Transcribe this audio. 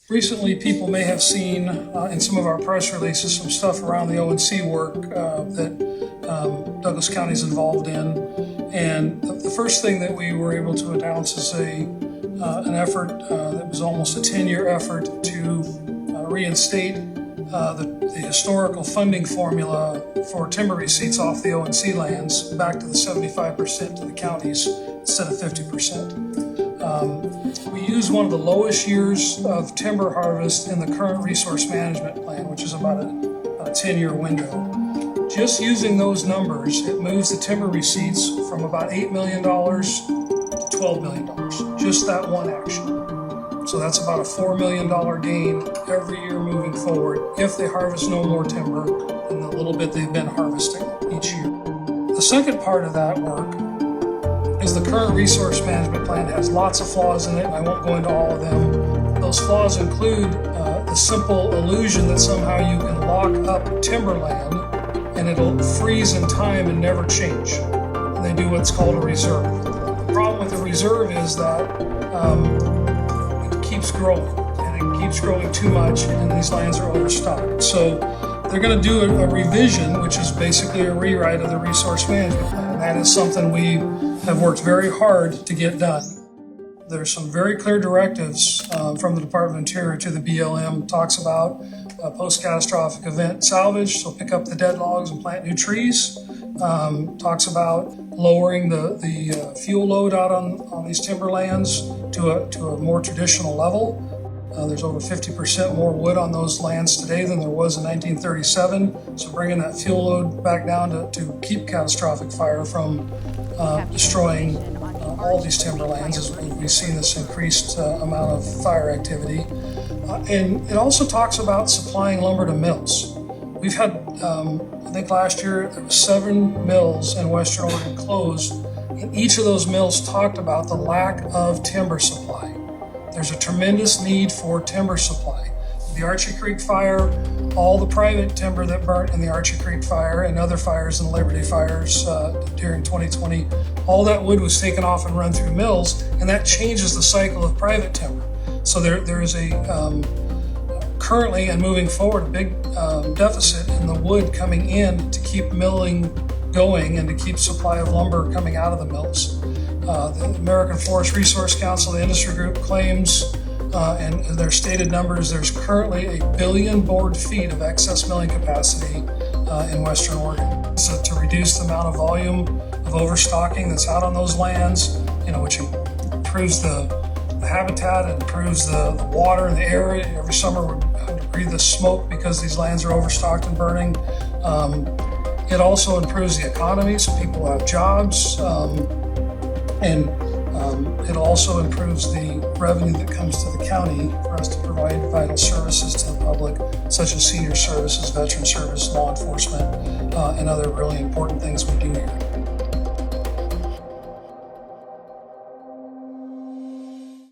Recently, people may have seen in some of our press releases some stuff around the O&C work that Douglas County is involved in. And the first thing that we were able to announce is an effort that was almost a 10-year effort to reinstate the historical funding formula for timber receipts off the O&C lands back to the 75% to the counties instead of 50%. We use one of the lowest years of timber harvest in the current resource management plan, which is about a 10-year window. Just using those numbers, it moves the timber receipts from about $8 million to $12 million, just that one action. So that's about a $4 million gain every year moving forward if they harvest no more timber than the little bit they've been harvesting each year. The second part of that work is the current resource management plan has lots of flaws in it, and I won't go into all of them. Those flaws include the simple illusion that somehow you can lock up timberland and it'll freeze in time and never change. And they do what's called a reserve. The problem with a reserve is that it keeps growing, and it keeps growing too much, and these lands are overstocked. So they're going to do a revision, which is basically a rewrite of the resource management plan. And that is something we have worked very hard to get done. There's some very clear directives from the Department of Interior to the BLM. Talks about post-catastrophic event salvage, so pick up the dead logs and plant new trees. Talks about lowering the fuel load out on these timberlands to a more traditional level. There's over 50% more wood on those lands today than there was in 1937. So bringing that fuel load back down to keep catastrophic fire from destroying all these timberlands, as we've seen this increased amount of fire activity. And it also talks about supplying lumber to mills. We've had, I think last year, there were 7 mills in Western Oregon closed, and each of those mills talked about the lack of timber supply. There's a tremendous need for timber supply. The Archie Creek fire, all the private timber that burnt in the Archie Creek fire and other fires and Liberty fires during 2020, all that wood was taken off and run through mills, and that changes the cycle of private timber. So there is currently and moving forward a big deficit in the wood coming in to keep milling going and to keep supply of lumber coming out of the mills. The American Forest Resource Council, the industry group, claims, and their stated numbers, there's currently 1 billion board feet of excess milling capacity in Western Oregon. So to reduce the amount of volume of overstocking that's out on those lands, which improves the habitat, it improves the water and the air. Every summer we're having to breathe the smoke because these lands are overstocked and burning. It also improves the economy, so people have jobs. And it also improves the revenue that comes to the county for us to provide vital services to the public, such as senior services, veteran service, law enforcement, and other really important things we do here.